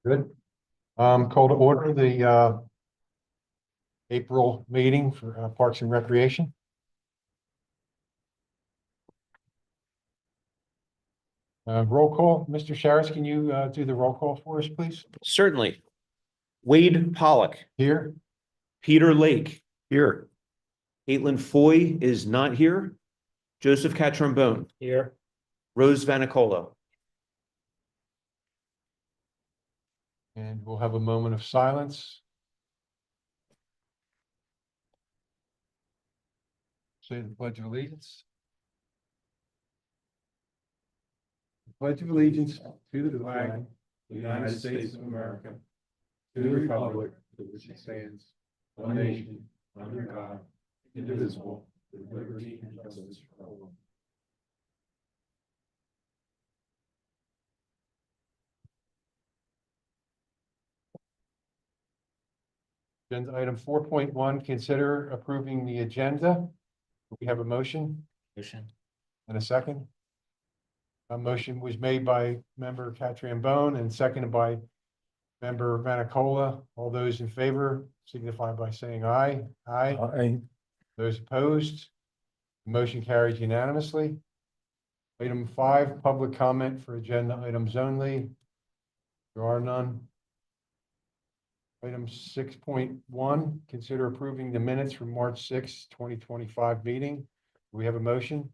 Good. Call to order the April meeting for Parks and Recreation. Roll call. Mr. Sharris, can you do the roll call for us, please? Certainly. Wade Pollock, Here. Peter Lake. Here. Caitlin Foy is not here. Joseph Catrombone. Here. Rose Vanicolo. And we'll have a moment of silence. Say the Pledge of Allegiance. The Pledge of Allegiance to the flag of the United States of America, to the republic for which it stands, one nation, under God, indivisible, with liberty and justice for all. Agenda item 4.1, consider approving the agenda. We have a motion Motion. and a second. A motion was made by member Catriambone and seconded by member Vanicola. All those in favor signify by saying aye. Aye. Aye. Those opposed? The motion carries unanimously. Item 5, public comment for agenda items only. There are none. Item 6.1, consider approving the minutes from March 6, 2025 meeting. Do we have a motion?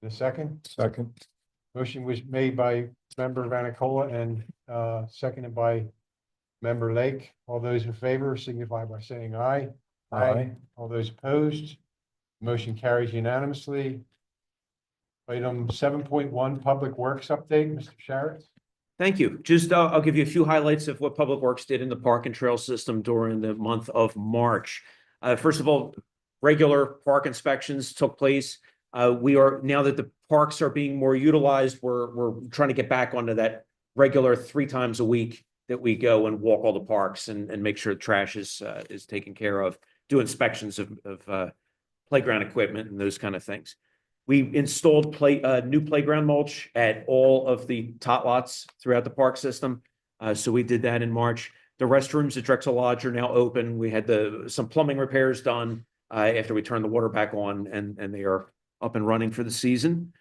The second? Second. Motion was made by member Vanicola and seconded by member Lake. All those in favor signify by saying aye. Aye. All those opposed? Motion carries unanimously. Item 7.1, Public Works update, Mr. Sharretts. Thank you. Just I'll give you a few highlights of what Public Works did in the park and trail system during the month of March. First of all, regular park inspections took place. We are, now that the parks are being more utilized, we're trying to get back onto that regular 3 times a week that we go and walk all the parks and make sure trash is taken care of, do inspections of playground equipment and those kind of things. We installed new playground mulch at all of the tot lots throughout the park system. So we did that in March. The restrooms at Drexel Lodge are now open. We had some plumbing repairs done after we turned the water back on, and they are up and running for the season.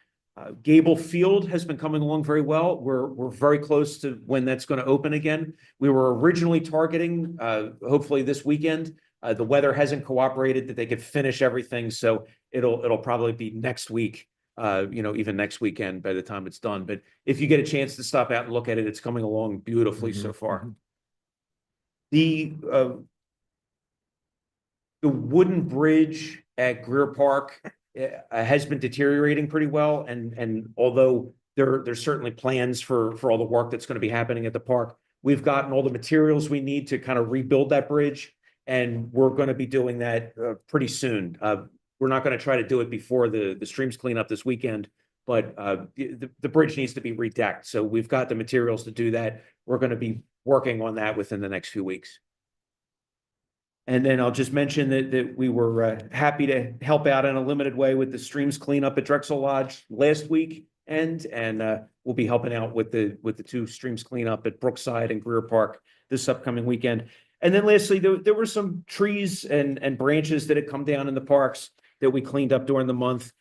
Gable Field has been coming along very well. We're very close to when that's going to open again. We were originally targeting hopefully this weekend. The weather hasn't cooperated that they could finish everything, so it'll probably be next week, even next weekend by the time it's done. But if you get a chance to stop out and look at it, it's coming along beautifully so far. The wooden bridge at Greer Park has been deteriorating pretty well, and although there's certainly plans for all the work that's going to be happening at the park, we've gotten all the materials we need to kind of rebuild that bridge. And we're going to be doing that pretty soon. We're not going to try to do it before the streams clean up this weekend, but the bridge needs to be redecked. So we've got the materials to do that. We're going to be working on that within the next few weeks. And then I'll just mention that we were happy to help out in a limited way with the streams cleanup at Drexel Lodge last week, and we'll be helping out with the 2 streams cleanup at Brookside and Greer Park this upcoming weekend. And then lastly, there were some trees and branches that had come down in the parks that we cleaned up during the month.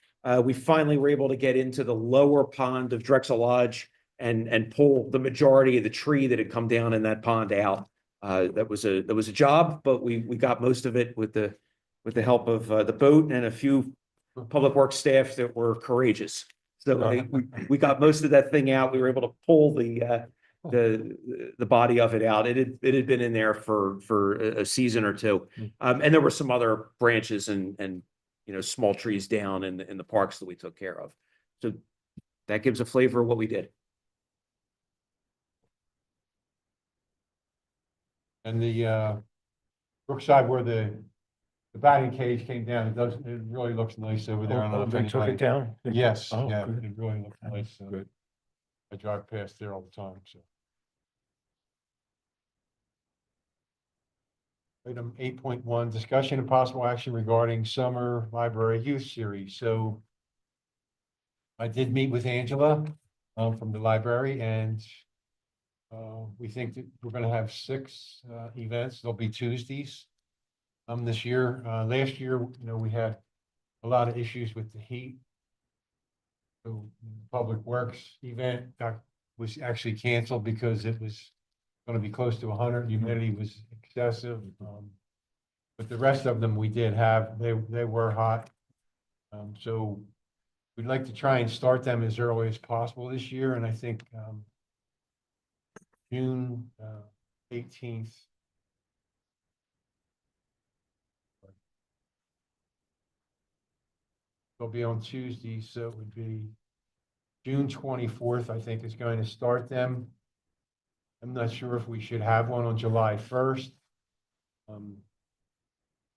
We finally were able to get into the lower pond of Drexel Lodge and pull the majority of the tree that had come down in that pond out. That was a job, but we got most of it with the help of the boat and a few public works staff that were courageous. So we got most of that thing out. We were able to pull the body of it out. It had been in there for a season or 2. And there were some other branches and small trees down in the parks that we took care of. So that gives a flavor of what we did. And the Brookside where the batting cage came down, it really looks nice over there. I don't know if They took anybody- it down? Yes, Oh, yeah, good. it really looks nice. Good. I drive past there all the time, so. Item 8.1, discussion and possible action regarding summer library youth series. So I did meet with Angela from the library, and We think that we're gonna have 6 events. They'll be Tuesdays. This year, last year, we had a lot of issues with the heat. So Public Works event was actually canceled because it was gonna be close to 100. Humidity was excessive. But the rest of them we did have, they were hot. So we'd like to try and start them as early as possible this year, and I think, June 18th. They'll be on Tuesday, so it would be June 24th, I think, is going to start them. I'm not sure if we should have one on July 1st.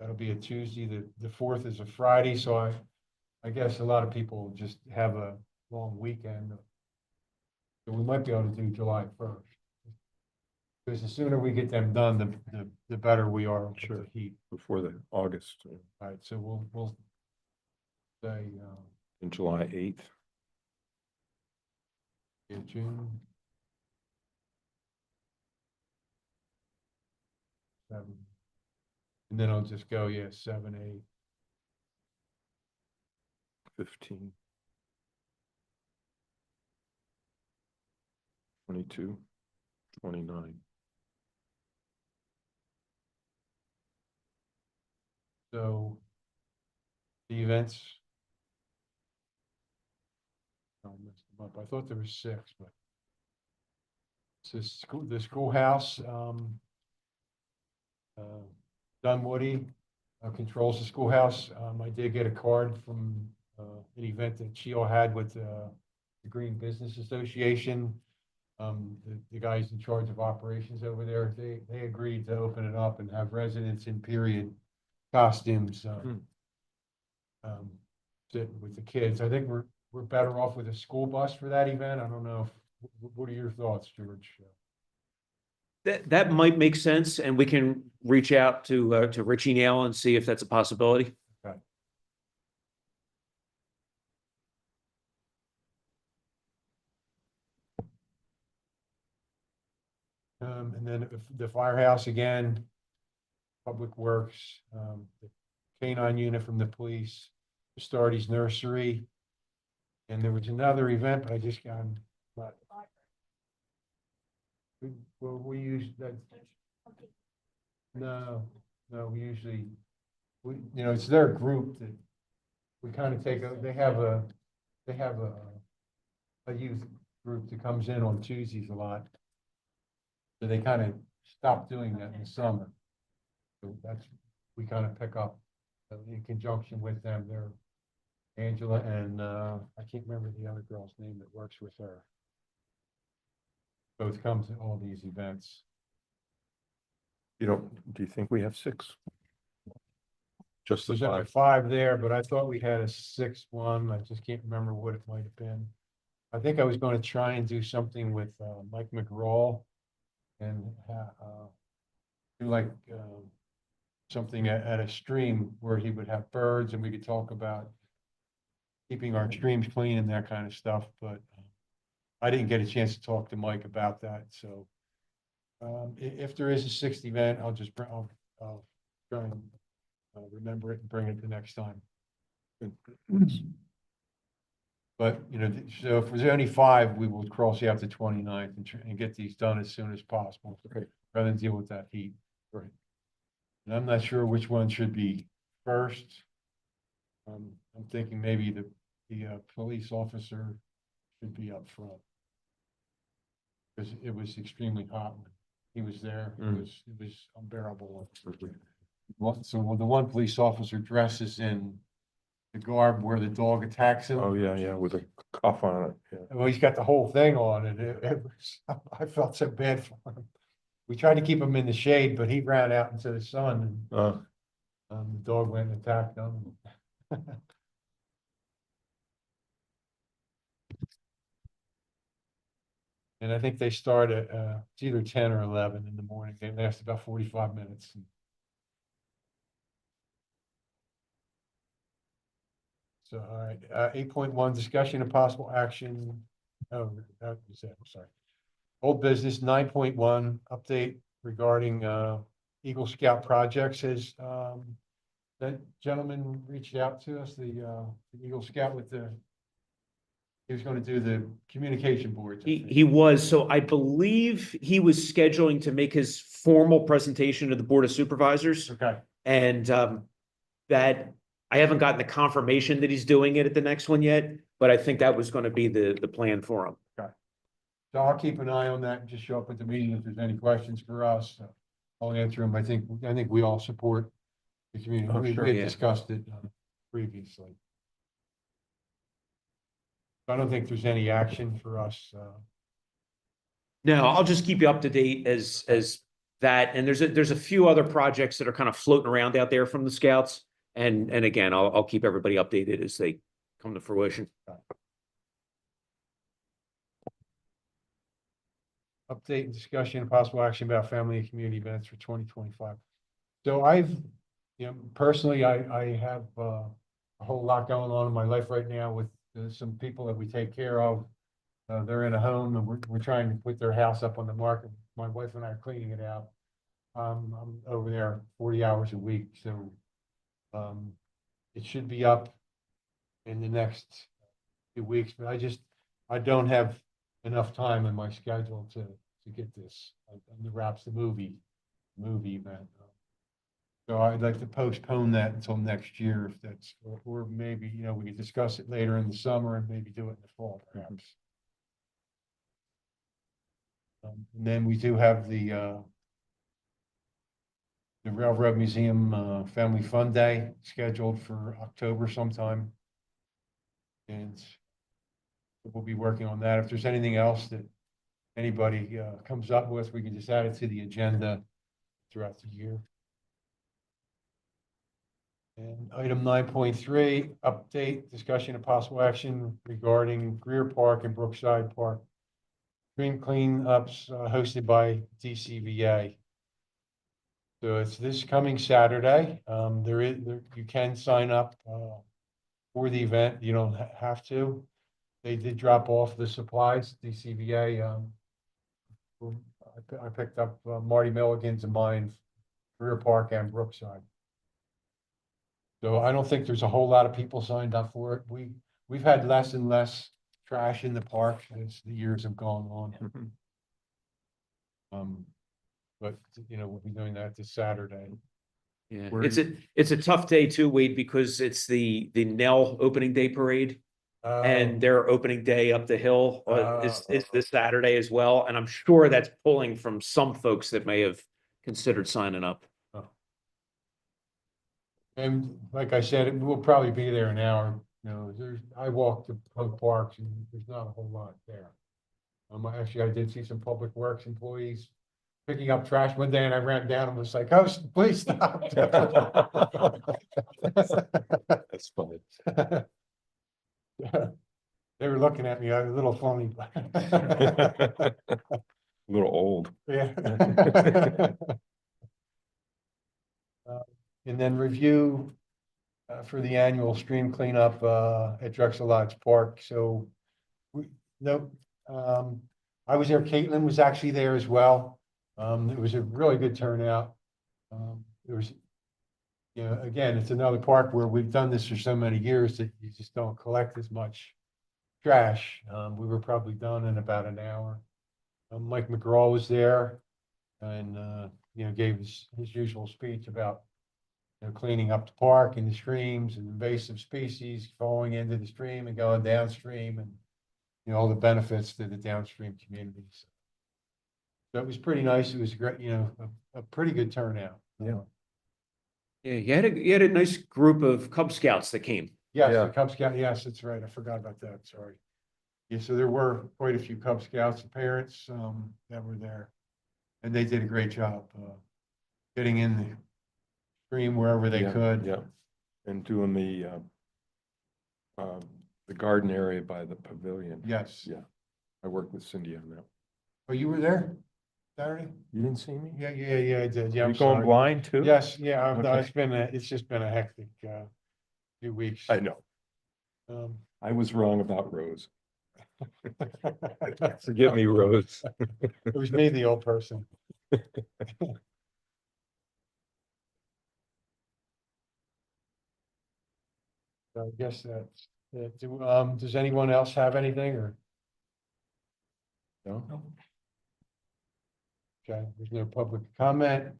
That'll be a Tuesday. The 4th is a Friday, so I guess a lot of people just have a long weekend. So we might be able to do July 1st. Because the sooner we get them done, the better we are with Sure. the heat. Before the August, All right, so we'll say, in July 8th. in June. 7. And then I'll just go, 7, 8. 15. 22, 29. So the events. I messed them up. I thought there were 6, but. So the schoolhouse, Dunwoody, controls the schoolhouse. I did get a card from, an event that Chio had with, the Green Business Association. The guys in charge of operations over there, they agreed to open it up and have residents in period costumes, sit with the kids. I think we're better off with a school bus for that event. I don't know what are your thoughts, George? That might make sense, and we can reach out to Richie Nail and see if that's a possibility. Okay. And then the firehouse again, Public Works, the canine unit from the police, Stardy's nursery. And there was another event, but I just got, but. Well, we use that. No, we usually, it's their group that we kind of take, they have a youth group that comes in on Tuesdays a lot. So they kind of stopped doing that in the summer. So we kind of pick up in conjunction with them. They're Angela and, I can't remember the other girl's name that works with her. Both comes to all these events. Do you think we have 6? Just the There's only 5? 5 there, but I thought we had a 6th one. I just can't remember what it might have been. I think I was going to try and do something with Mike McGraw and do like something at a stream where he would have birds and we could talk about keeping our streams clean and that kind of stuff. But I didn't get a chance to talk to Mike about that. So if there is a 6th event, I'll try and remember it and bring it the next time. But, so if there's only 5, we will cross out the 29th and get these done as soon as possible. Right. Rather than deal with that heat. Right. And I'm not sure which one should be first. I'm thinking maybe the police officer should be up front. Because it was extremely hot when he was there. It was unbearable. So the one police officer dresses in the garb where the dog attacks him. Oh, yeah, with a cuff on it. Yeah. Well, he's got the whole thing on, and it was, I felt so bad for him. We tried to keep him in the shade, but he ran out into the sun, and the dog went and attacked him. And I think they start at it's either 10 or 11 in the morning. They last about 45 minutes. So, all right, 8.1, discussion of possible action. Oh, that was it, I'm sorry. Old business 9.1 update regarding Eagle Scout projects. Has that gentleman reached out to us, the Eagle Scout with he was going to do the communication boards. I think. He was, so I believe he was scheduling to make his formal presentation to the Board of Supervisors. Okay, And that, I haven't gotten the confirmation that he's doing it at the next one yet, but I think that was gonna be the plan for him. so I'll keep an eye on that and just show up at the meeting if there's any questions for us. I'll answer them. I think we all support the community. Oh, We sure. had Yeah. discussed it previously. I don't think there's any action for us. No, I'll just keep you up to date as that, and there's a few other projects that are kind of floating around out there from the scouts. And again, I'll keep everybody updated as they come to fruition. Update and discussion and possible action about family and community events for 2025. So personally, I have a whole lot going on in my life right now with some people that we take care of. They're in a home and we're trying to put their house up on the market. My wife and I are cleaning it out. I'm over there 40 hours a week, so it should be up in the next few weeks, but I don't have enough time in my schedule to get this, the wraps, the movie event. So I'd like to postpone that until next year if that's, or maybe, we could discuss it later in the summer and maybe do it in the fall perhaps. And then we do have the Railroad Museum Family Fun Day scheduled for October sometime. And we'll be working on that. If there's anything else that anybody comes up with, we can just add it to the agenda throughout the year. And item 9.3, update, discussion of possible action regarding Greer Park and Brookside Park. Stream cleanups hosted by DCVA. So it's this coming Saturday. You can sign up for the event. You don't have to. They did drop off the supplies. DCVA. I picked up Marty Milligan's and mine, Greer Park and Brookside. So I don't think there's a whole lot of people signed up for it. We've had less and less trash in the park as the years have gone on. But we'll be doing that this Saturday. Yeah, Where it's a tough day too, Wade, because it's the Nell opening day parade. And their opening day up the hill is this Saturday as well. And I'm sure that's pulling from some folks that may have considered signing up. And like I said, we'll probably be there an hour. I walked to both parks and there's not a whole lot there. Actually, I did see some public works employees picking up trash one day and I ran down and was like, oh, please stop. That's funny. They were looking at me, a little funny. A little old. Yeah. And then review for the annual stream cleanup at Drexel Lodge Park. So I was there. Caitlin was actually there as well. It was a really good turnout. There was, again, it's another park where we've done this for so many years that you just don't collect as much trash. We were probably done in about an hour. Mike McGraw was there and, gave his usual speech about cleaning up the park and the streams and invasive species falling into the stream and going downstream and, all the benefits to the downstream communities. So it was pretty nice. It was great, a pretty good turnout. Yeah. Yeah, you had a nice group of Cub Scouts that came. Yes, Yeah. the Cub Scout, yes, that's right. I forgot about that. Sorry. Yeah, so there were quite a few Cub Scouts and parents that were there. And they did a great job getting in the stream wherever they Yeah, could. Yeah, and doing the garden area by the pavilion. Yes. Yeah, I worked with Cindy on that. Oh, you were there Saturday? You didn't see me? Yeah, I did. Yeah, You I'm going sorry. blind too? Yes, yeah, Okay. it's just been a hectic few weeks. I know. Um, I was wrong about Rose. Forgive me, Rose. It was me, the old person. I guess that's, does anyone else have anything or? No? Okay, there's no public comment.